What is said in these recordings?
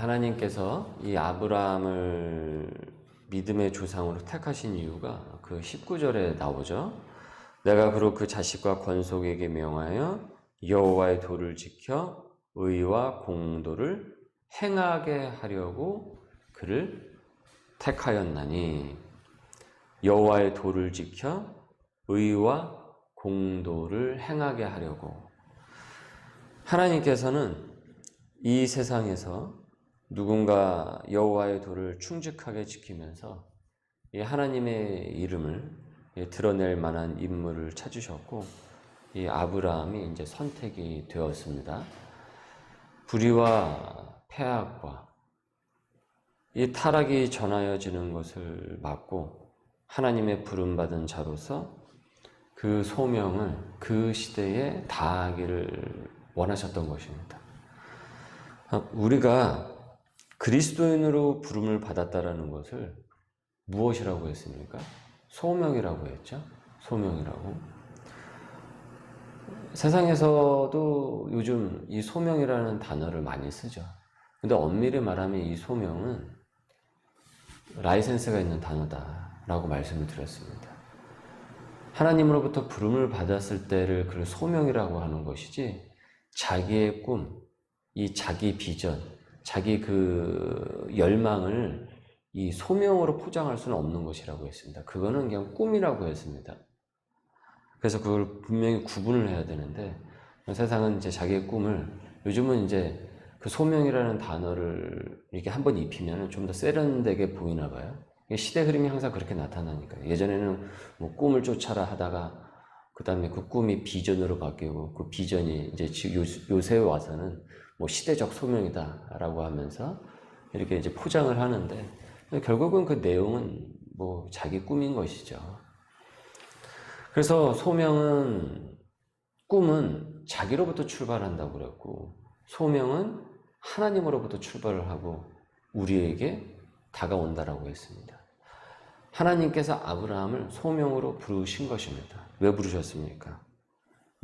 하나님께서 이 아브라함을 믿음의 조상으로 택하신 이유가 그 19절에 나오죠. 내가 그로 그 자식과 권속에게 명하여 여호와의 도를 지켜 의와 공도를 행하게 하려고 그를 택하였나니. 여호와의 도를 지켜 의와 공도를 행하게 하려고. 하나님께서는 이 세상에서 누군가 여호와의 도를 충직하게 지키면서 이 하나님의 이름을 드러낼 만한 인물을 찾으셨고, 이 아브라함이 이제 선택이 되었습니다. 불의와 패악과 이 타락이 전하여지는 것을 막고 하나님의 부름받은 자로서 그 소명을 그 시대에 다하기를 원하셨던 것입니다. 우리가 그리스도인으로 부름을 받았다라는 것을 무엇이라고 했습니까? 소명이라고 했죠. 소명이라고. 세상에서도 요즘 이 소명이라는 단어를 많이 쓰죠. 근데 엄밀히 말하면 이 소명은 라이센스가 있는 단어다라고 말씀을 드렸습니다. 하나님으로부터 부름을 받았을 때를 그 소명이라고 하는 것이지, 자기의 꿈, 이 자기 비전, 자기 그 열망을 이 소명으로 포장할 수는 없는 것이라고 했습니다. 그거는 그냥 꿈이라고 했습니다. 그래서 그걸 분명히 구분을 해야 되는데, 세상은 이제 자기의 꿈을, 요즘은 이제 그 소명이라는 단어를 이렇게 한번 입히면 좀 더 세련되게 보이나 봐요. 시대 흐름이 항상 그렇게 나타나니까. 예전에는 뭐 꿈을 쫓아라 하다가 그 다음에 그 꿈이 비전으로 바뀌고, 그 비전이 이제 요새 와서는 뭐 시대적 소명이다라고 하면서 이렇게 이제 포장을 하는데, 결국은 그 내용은 뭐 자기 꿈인 것이죠. 그래서 소명은, 꿈은 자기로부터 출발한다고 그랬고, 소명은 하나님으로부터 출발을 하고 우리에게 다가온다라고 했습니다. 하나님께서 아브라함을 소명으로 부르신 것입니다. 왜 부르셨습니까?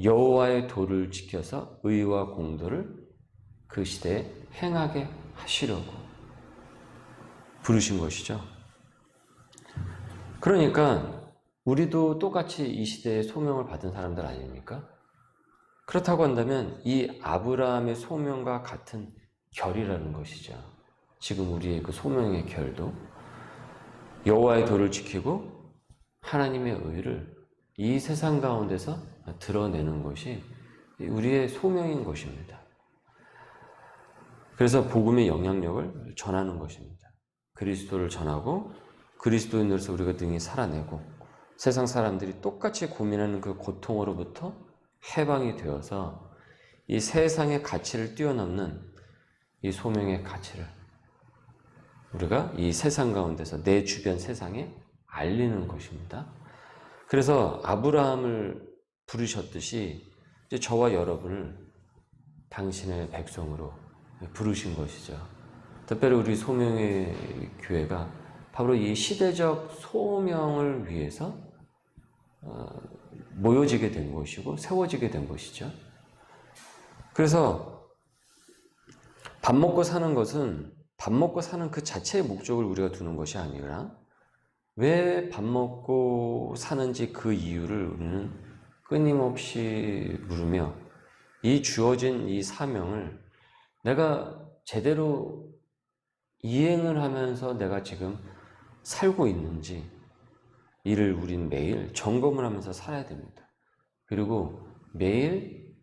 여호와의 도를 지켜서 의와 공도를 그 시대에 행하게 하시려고 부르신 것이죠. 그러니까 우리도 똑같이 이 시대에 소명을 받은 사람들 아닙니까? 그렇다고 한다면 이 아브라함의 소명과 같은 결이라는 것이죠. 지금 우리의 그 소명의 결도 여호와의 도를 지키고 하나님의 의를 이 세상 가운데서 드러내는 것이 우리의 소명인 것입니다. 그래서 복음의 영향력을 전하는 것입니다. 그리스도를 전하고 그리스도인으로서 우리가 능히 살아내고 세상 사람들이 똑같이 고민하는 그 고통으로부터 해방이 되어서 이 세상의 가치를 뛰어넘는 이 소명의 가치를 우리가 이 세상 가운데서 내 주변 세상에 알리는 것입니다. 그래서 아브라함을 부르셨듯이 이제 저와 여러분을 당신의 백성으로 부르신 것이죠. 특별히 우리 소명의 교회가 바로 이 시대적 소명을 위해서 모여지게 된 것이고 세워지게 된 것이죠. 그래서 밥 먹고 사는 것은 밥 먹고 사는 그 자체의 목적을 우리가 두는 것이 아니라 왜 밥 먹고 사는지 그 이유를 우리는 끊임없이 물으며 이 주어진 이 사명을 내가 제대로 이행을 하면서 내가 지금 살고 있는지 이를 우린 매일 점검을 하면서 살아야 됩니다. 그리고 매일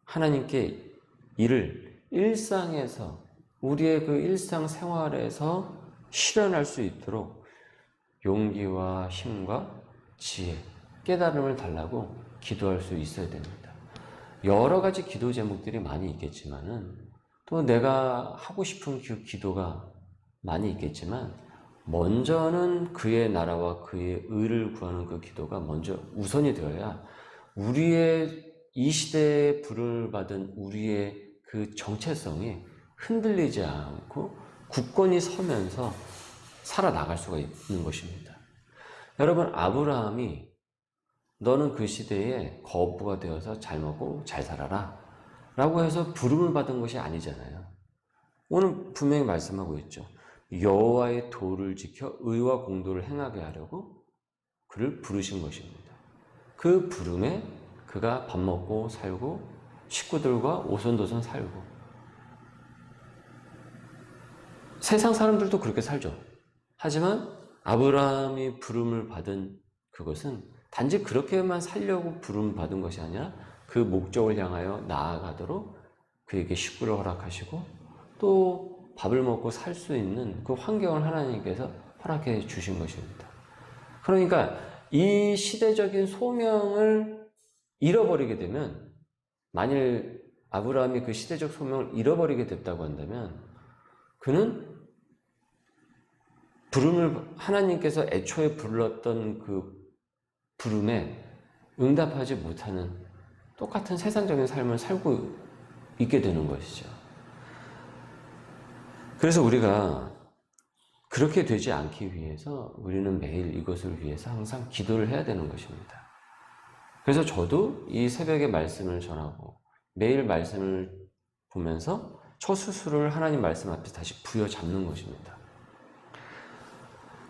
하나님께 이를 일상에서 우리의 그 일상생활에서 실현할 수 있도록 용기와 힘과 지혜, 깨달음을 달라고 기도할 수 있어야 됩니다. 여러 가지 기도 제목들이 많이 있겠지만은 또 내가 하고 싶은 그 기도가 많이 있겠지만 먼저는 그의 나라와 그의 의를 구하는 그 기도가 먼저 우선이 되어야 우리의 이 시대에 부름을 받은 우리의 그 정체성이 흔들리지 않고 굳건히 서면서 살아나갈 수가 있는 것입니다. 여러분, 아브라함이 너는 그 시대에 거부가 되어서 잘 먹고 잘 살아라 라고 해서 부름을 받은 것이 아니잖아요. 오늘 분명히 말씀하고 있죠. 여호와의 도를 지켜 의와 공도를 행하게 하려고 그를 부르신 것입니다. 그 부름에 그가 밥 먹고 살고 식구들과 오손도손 살고, 세상 사람들도 그렇게 살죠. 하지만 아브라함이 부름을 받은 그것은 단지 그렇게만 살려고 부름 받은 것이 아니라 그 목적을 향하여 나아가도록 그에게 식구를 허락하시고 또 밥을 먹고 살 수 있는 그 환경을 하나님께서 허락해 주신 것입니다. 그러니까 이 시대적인 소명을 잃어버리게 되면, 만일 아브라함이 그 시대적 소명을 잃어버리게 됐다고 한다면 그는 부름을, 하나님께서 애초에 불렀던 그 부름에 응답하지 못하는 똑같은 세상적인 삶을 살고 있게 되는 것이죠. 그래서 우리가 그렇게 되지 않기 위해서 우리는 매일 이것을 위해서 항상 기도를 해야 되는 것입니다. 그래서 저도 이 새벽에 말씀을 전하고 매일 말씀을 보면서 저 스스로를 하나님 말씀 앞에 다시 부여잡는 것입니다.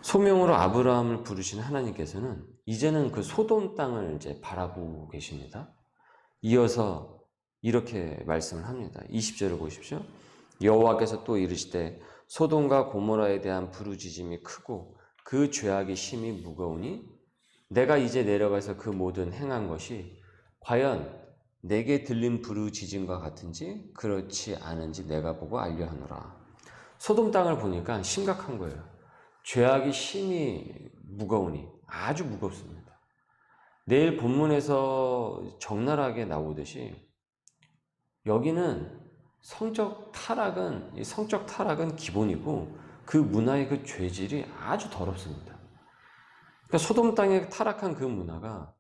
소명으로 아브라함을 부르신 하나님께서는 이제는 그 소돔 땅을 이제 바라보고 계십니다. 이어서 이렇게 말씀을 합니다. 20절을 보십시오. 여호와께서 또 이르시되 소돔과 고모라에 대한 부르짖음이 크고 그 죄악이 심히 무거우니 내가 이제 내려가서 그 모든 행한 것이 과연 내게 들린 부르짖음과 같은지 그렇지 않은지 내가 보고 알려하노라. 소돔 땅을 보니까 심각한 거예요. 죄악이 심히 무거우니, 아주 무겁습니다. 내일 본문에서 적나라하게 나오듯이 여기는 성적 타락은 기본이고 그 문화의 그 죄질이 아주 더럽습니다. 그러니까 소돔 땅에 타락한 그 문화가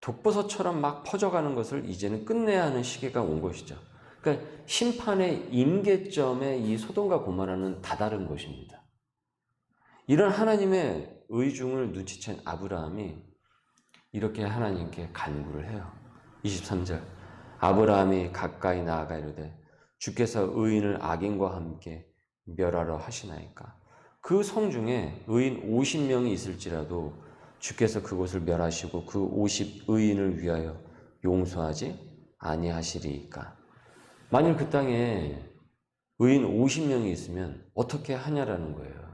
독버섯처럼 막 퍼져가는 것을 이제는 끝내야 하는 시기가 온 것이죠. 그러니까 심판의 임계점에 이 소돔과 고모라는 다다른 것입니다. 이런 하나님의 의중을 눈치챈 아브라함이 이렇게 하나님께 간구를 해요. 23절. 아브라함이 가까이 나아가 이르되 주께서 의인을 악인과 함께 멸하러 하시나이까. 그 성 중에 의인 50명이 있을지라도 주께서 그곳을 멸하시고 그 50 의인을 위하여 용서하지 아니하시리이까. 만일 그 땅에 의인 50명이 있으면 어떻게 하냐라는 거예요.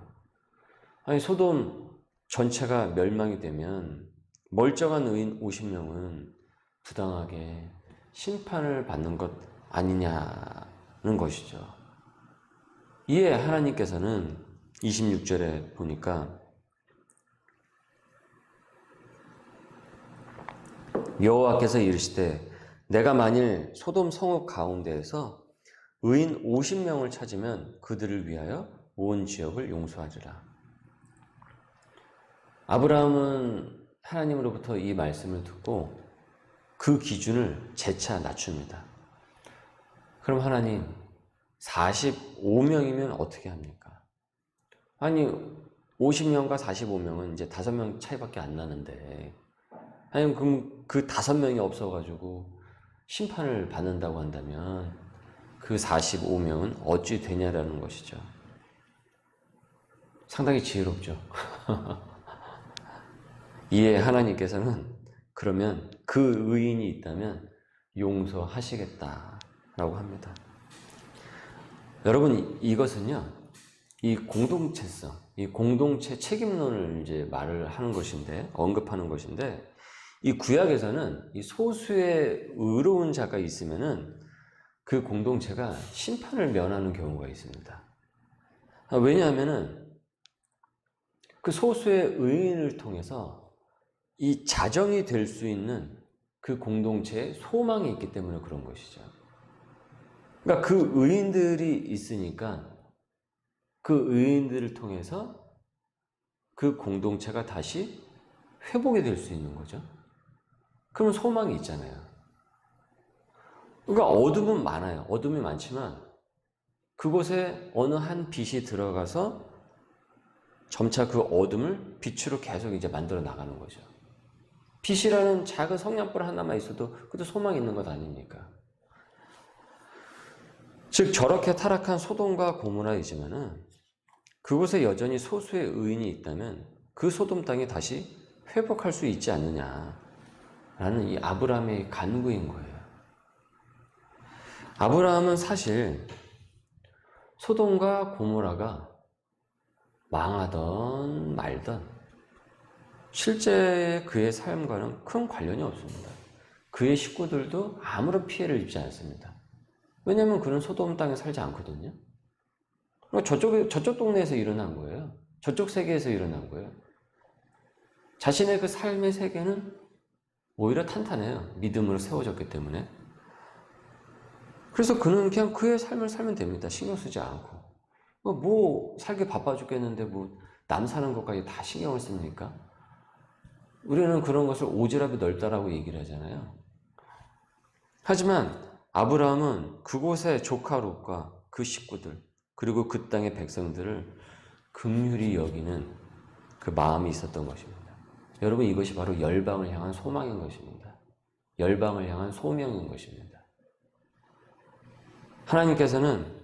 아니, 소돔 전체가 멸망이 되면 멀쩡한 의인 50명은 부당하게 심판을 받는 것 아니냐는 것이죠. 이에 하나님께서는 26절에 보니까 여호와께서 이르시되 내가 만일 소돔 성읍 가운데에서 의인 50명을 찾으면 그들을 위하여 온 지역을 용서하리라. 아브라함은 하나님으로부터 이 말씀을 듣고 그 기준을 재차 낮춥니다. 그럼 하나님, 45명이면 어떻게 합니까? 아니, 50명과 45명은 이제 5명 차이밖에 안 나는데, 아니, 그럼 그 5명이 없어가지고 심판을 받는다고 한다면 그 45명은 어찌 되냐라는 것이죠. 상당히 지혜롭죠. 이에 하나님께서는 그러면 그 의인이 있다면 용서하시겠다라고 합니다. 여러분, 이것은요, 이 공동체성, 이 공동체 책임론을 이제 말을 하는 것인데, 언급하는 것인데, 이 구약에서는 이 소수의 의로운 자가 있으면은 그 공동체가 심판을 면하는 경우가 있습니다. 왜냐하면은 그 소수의 의인을 통해서 이 자정이 될 수 있는 그 공동체에 소망이 있기 때문에 그런 것이죠. 그러니까 그 의인들이 있으니까 그 의인들을 통해서 그 공동체가 다시 회복이 될 수 있는 거죠. 그러면 소망이 있잖아요. 그러니까 어둠은 많아요. 어둠이 많지만 그곳에 어느 한 빛이 들어가서 점차 그 어둠을 빛으로 계속 이제 만들어 나가는 거죠. 빛이라는 작은 성냥불 하나만 있어도 그것도 소망이 있는 것 아닙니까? 즉 저렇게 타락한 소돔과 고모라이지만은 그곳에 여전히 소수의 의인이 있다면 그 소돔 땅이 다시 회복할 수 있지 않느냐라는 이 아브라함의 간구인 거예요. 아브라함은 사실 소돔과 고모라가 망하던 말던 실제 그의 삶과는 큰 관련이 없습니다. 그의 식구들도 아무런 피해를 입지 않습니다. 왜냐하면 그는 소돔 땅에 살지 않거든요. 저쪽 동네에서 일어난 거예요. 저쪽 세계에서 일어난 거예요. 자신의 그 삶의 세계는 오히려 탄탄해요. 믿음으로 세워졌기 때문에. 그래서 그는 그냥 그의 삶을 살면 됩니다. 신경 쓰지 않고. 뭐 살기 바빠 죽겠는데 뭐 남 사는 것까지 다 신경을 씁니까? 우리는 그런 것을 오지랖이 넓다라고 얘기를 하잖아요. 하지만 아브라함은 그곳의 조카 롯과 그 식구들 그리고 그 땅의 백성들을 긍휼히 여기는 그 마음이 있었던 것입니다. 여러분, 이것이 바로 열방을 향한 소망인 것입니다. 열방을 향한 소명인 것입니다. 하나님께서는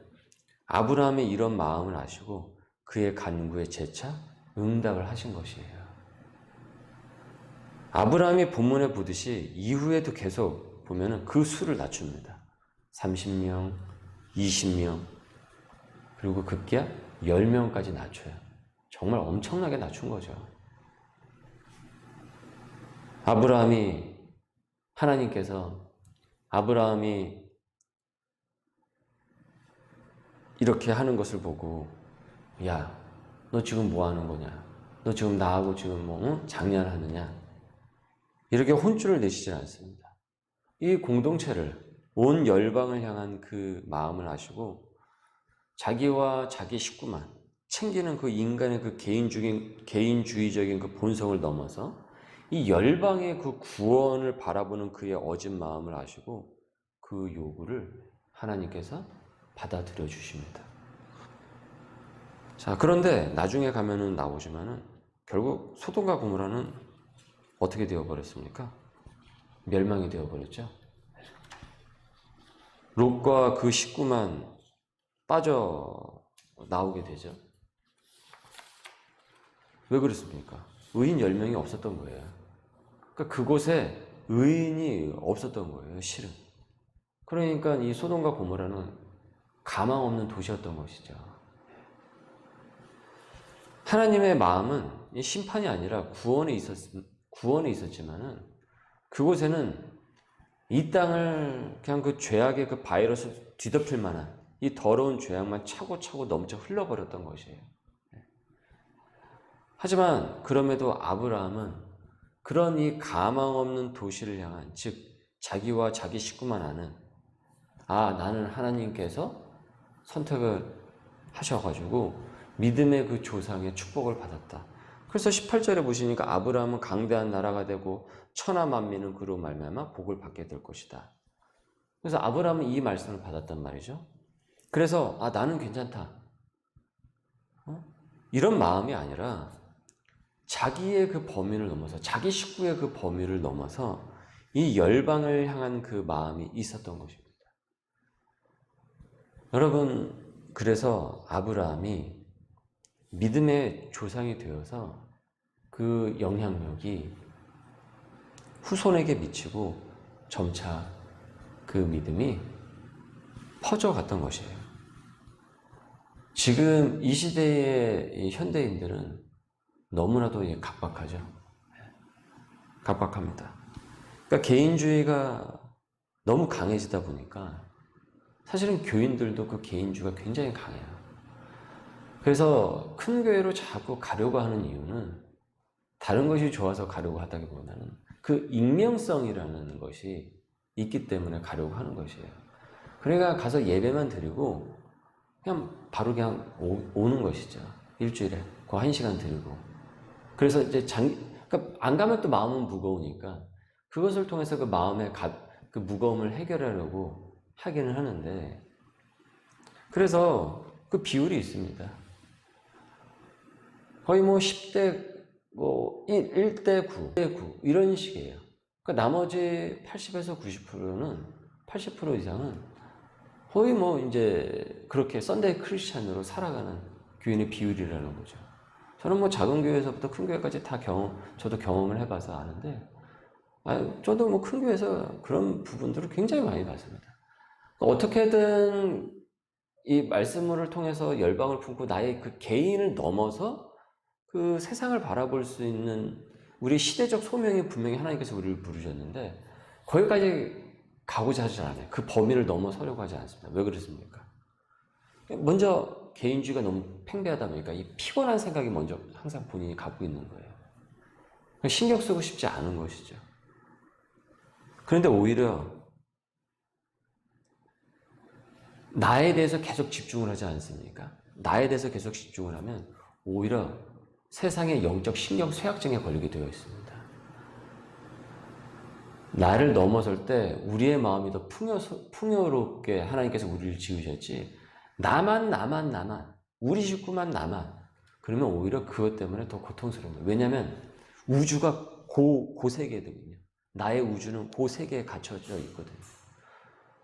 아브라함의 이런 마음을 아시고 그의 간구에 재차 응답을 하신 것이에요. 아브라함이 본문에 보듯이 이후에도 계속 보면은 그 수를 낮춥니다. 30명, 20명, 그리고 급기야 10명까지 낮춰요. 정말 엄청나게 낮춘 거죠. 하나님께서 아브라함이 이렇게 하는 것을 보고, 야, 너 지금 뭐 하는 거냐? 너 지금 나하고 지금 장난하느냐? 이렇게 혼쭐을 내시지 않습니다. 이 공동체를, 온 열방을 향한 그 마음을 아시고 자기와 자기 식구만 챙기는 그 인간의 그 개인주의적인 그 본성을 넘어서 이 열방의 그 구원을 바라보는 그의 어진 마음을 아시고 그 요구를 하나님께서 받아들여 주십니다. 자, 그런데 나중에 가면은 나오지만은 결국 소돔과 고모라는 어떻게 되어버렸습니까? 멸망이 되어버렸죠. 롯과 그 식구만 빠져 나오게 되죠. 왜 그렇습니까? 의인 10명이 없었던 거예요. 그러니까 그곳에 의인이 없었던 거예요, 실은. 그러니까 이 소돔과 고모라는 가망 없는 도시였던 것이죠. 하나님의 마음은 심판이 아니라 구원에 있었지만은 그곳에는 이 땅을 그냥 그 죄악의 그 바이러스 뒤덮일 만한 이 더러운 죄악만 차고차고 넘쳐 흘러버렸던 것이에요. 하지만 그럼에도 아브라함은 그런 이 가망 없는 도시를 향한, 즉 자기와 자기 식구만 아는, 나는 하나님께서 선택을 하셔가지고 믿음의 그 조상의 축복을 받았다. 그래서 18절에 보시니까 아브라함은 강대한 나라가 되고 천하 만민은 그로 말미암아 복을 받게 될 것이다. 그래서 아브라함은 이 말씀을 받았단 말이죠. 그래서 나는 괜찮다. 이런 마음이 아니라 자기의 그 범위를 넘어서, 자기 식구의 그 범위를 넘어서 이 열방을 향한 그 마음이 있었던 것입니다. 여러분, 그래서 아브라함이 믿음의 조상이 되어서 그 영향력이 후손에게 미치고 점차 그 믿음이 퍼져갔던 것이에요. 지금 이 시대의 현대인들은 너무나도 각박하죠. 각박합니다. 그러니까 개인주의가 너무 강해지다 보니까 사실은 교인들도 그 개인주의가 굉장히 강해요. 그래서 큰 교회로 자꾸 가려고 하는 이유는 다른 것이 좋아서 가려고 하다기보다는 그 익명성이라는 것이 있기 때문에 가려고 하는 것이에요. 그러니까 가서 예배만 드리고 그냥 바로 그냥 오는 것이죠. 일주일에 그 1시간 드리고. 그래서 이제 그러니까 안 가면 또 마음은 무거우니까 그것을 통해서 그 마음의 그 무거움을 해결하려고 하기는 하는데, 그래서 그 비율이 있습니다. 거의 10대 1대 9, 1대 9 이런 식이에요. 그러니까 나머지 80에서 90%는 80% 이상은 거의 뭐 이제 그렇게 썬데이 크리스찬으로 살아가는 교인의 비율이라는 거죠. 저는 뭐 작은 교회에서부터 큰 교회까지 다 저도 경험을 해봐서 아는데, 저도 뭐 큰 교회에서 그런 부분들을 굉장히 많이 봤습니다. 어떻게든 이 말씀을 통해서 열방을 품고 나의 그 개인을 넘어서 그 세상을 바라볼 수 있는 우리 시대적 소명이 분명히 하나님께서 우리를 부르셨는데, 거기까지 가고자 하지 않아요. 그 범위를 넘어서려고 하지 않습니다. 왜 그렇습니까? 먼저 개인주의가 너무 팽배하다 보니까 이 피곤한 생각이 먼저 항상 본인이 갖고 있는 거예요. 신경 쓰고 싶지 않은 것이죠. 그런데 오히려 나에 대해서 계속 집중을 하지 않습니까? 나에 대해서 계속 집중을 하면 오히려 세상의 영적 신경 쇠약증에 걸리게 되어 있습니다. 나를 넘어설 때 우리의 마음이 더 풍요롭게 하나님께서 우리를 지으셨지, 나만 우리 식구만 나만, 그러면 오히려 그것 때문에 더 고통스러운 거예요. 왜냐하면 우주가 고세계거든요. 나의 우주는 고세계에 갇혀져 있거든요.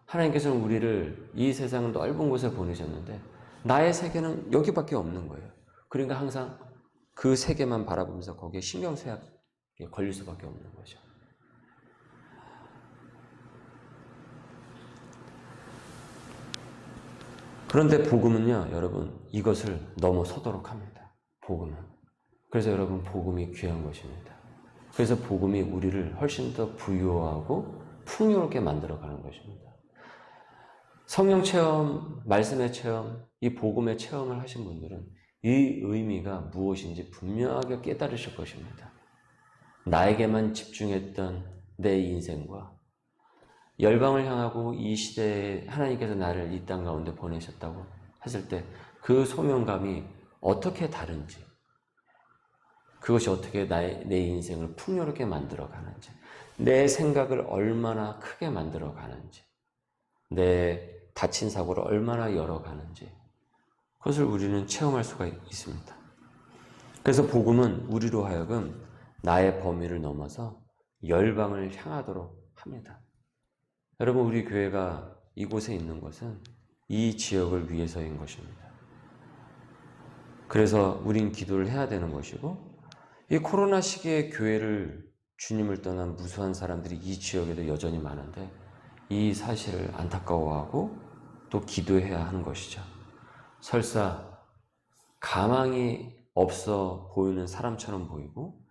하나님께서는 우리를 이 세상 넓은 곳에 보내셨는데 나의 세계는 여기밖에 없는 거예요. 그러니까 항상 그 세계만 바라보면서 거기에 신경쇠약에 걸릴 수밖에 없는 거죠. 그런데 복음은요, 여러분, 이것을 넘어서도록 합니다. 복음은. 그래서 여러분, 복음이 귀한 것입니다. 그래서 복음이 우리를 훨씬 더 부유하고 풍요롭게 만들어가는 것입니다. 성령 체험, 말씀의 체험, 이 복음의 체험을 하신 분들은 이 의미가 무엇인지 분명하게 깨달으실 것입니다. 나에게만 집중했던 내 인생과 열방을 향하고 이 시대에 하나님께서 나를 이 땅 가운데 보내셨다고 했을 때 그 소명감이 어떻게 다른지, 그것이 어떻게 내 인생을 풍요롭게 만들어가는지, 내 생각을 얼마나 크게 만들어가는지, 내 다친 사고를 얼마나 열어가는지, 그것을 우리는 체험할 수가 있습니다. 그래서 복음은 우리로 하여금 나의 범위를 넘어서 열방을 향하도록 합니다. 여러분, 우리 교회가 이곳에 있는 것은 이 지역을 위해서인 것입니다. 그래서 우린 기도를 해야 되는 것이고, 이 코로나 시기에 교회를, 주님을 떠난 무수한 사람들이 이 지역에도 여전히 많은데 이 사실을 안타까워하고 또 기도해야 하는 것이죠. 설사 가망이 없어 보이는 사람처럼 보이고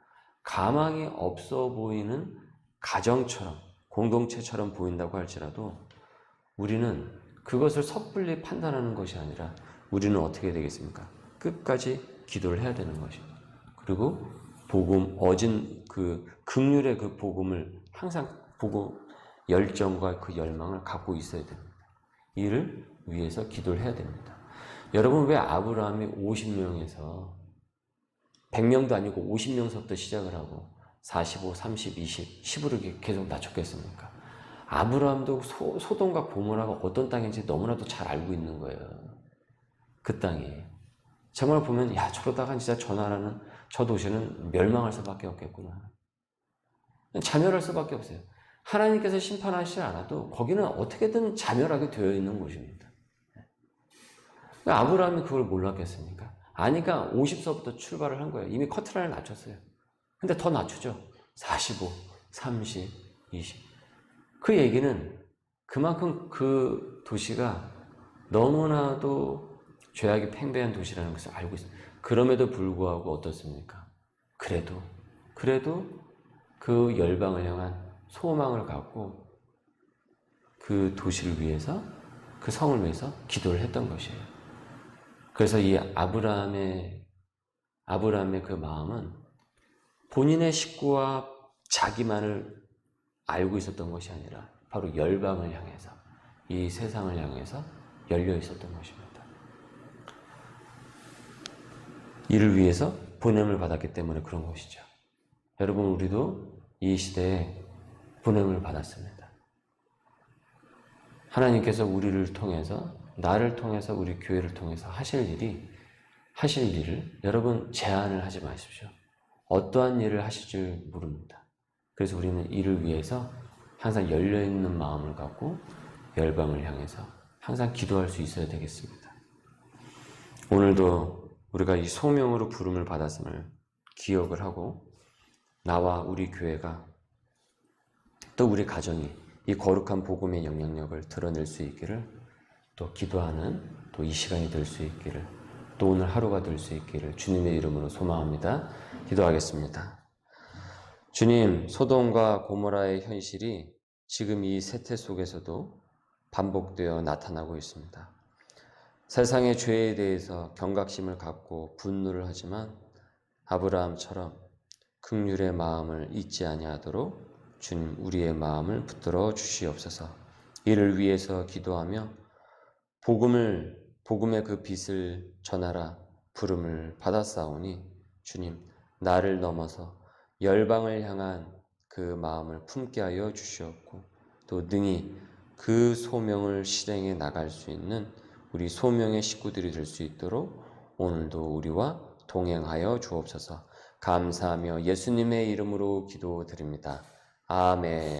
가망이 없어 보이는 가정처럼, 공동체처럼 보인다고 할지라도 우리는 그것을 섣불리 판단하는 것이 아니라 우리는 어떻게 되겠습니까? 끝까지 기도를 해야 되는 것입니다. 그리고 복음, 어진 그 긍휼의 그 복음을 항상 복음 열정과 그 열망을 갖고 있어야 됩니다. 이를 위해서 기도를 해야 됩니다. 여러분, 왜 아브라함이 50명에서 100명도 아니고 50명서부터 시작을 하고 45, 30, 20, 10으로 계속 낮췄겠습니까? 아브라함도 소돔과 고모라가 어떤 땅인지 너무나도 잘 알고 있는 거예요. 그 땅이. 정말 보면, 야, 저러다가 진짜 저 나라는, 저 도시는 멸망할 수밖에 없겠구나. 자멸할 수밖에 없어요. 하나님께서 심판하시지 않아도 거기는 어떻게든 자멸하게 되어 있는 곳입니다. 아브라함이 그걸 몰랐겠습니까? 아니까 50서부터 출발을 한 거예요. 이미 커트라인을 낮췄어요. 근데 더 낮추죠. 45, 30, 20. 그 얘기는 그만큼 그 도시가 너무나도 죄악이 팽배한 도시라는 것을 알고 있어요. 그럼에도 불구하고 어떻습니까? 그래도 그 열방을 향한 소망을 갖고 그 도시를 위해서, 그 성을 위해서 기도를 했던 것이에요. 그래서 이 아브라함의 그 마음은 본인의 식구와 자기만을 알고 있었던 것이 아니라 바로 열방을 향해서, 이 세상을 향해서 열려 있었던 것입니다. 이를 위해서 보냄을 받았기 때문에 그런 것이죠. 여러분, 우리도 이 시대에 보냄을 받았습니다. 하나님께서 우리를 통해서, 나를 통해서, 우리 교회를 통해서 하실 일을 여러분 제한을 하지 마십시오. 어떠한 일을 하실 줄 모릅니다. 그래서 우리는 이를 위해서 항상 열려있는 마음을 갖고 열방을 향해서 항상 기도할 수 있어야 되겠습니다. 오늘도 우리가 이 소명으로 부름을 받았음을 기억을 하고 나와 우리 교회가 또 우리 가정이 이 거룩한 복음의 영향력을 드러낼 수 있기를 또 기도하는 또 이 시간이 될 수 있기를 또 오늘 하루가 될 수 있기를 주님의 이름으로 소망합니다. 기도하겠습니다. 주님, 소돔과 고모라의 현실이 지금 이 세태 속에서도 반복되어 나타나고 있습니다. 세상의 죄에 대해서 경각심을 갖고 분노를 하지만 아브라함처럼 긍휼의 마음을 잊지 아니하도록 주님 우리의 마음을 붙들어 주시옵소서. 이를 위해서 기도하며 복음의 그 빛을 전하라 부름을 받았사오니 주님 나를 넘어서 열방을 향한 그 마음을 품게 하여 주시옵고 또 능히 그 소명을 실행해 나갈 수 있는 우리 소명의 식구들이 될 수 있도록 오늘도 우리와 동행하여 주옵소서. 감사하며 예수님의 이름으로 기도드립니다. 아멘.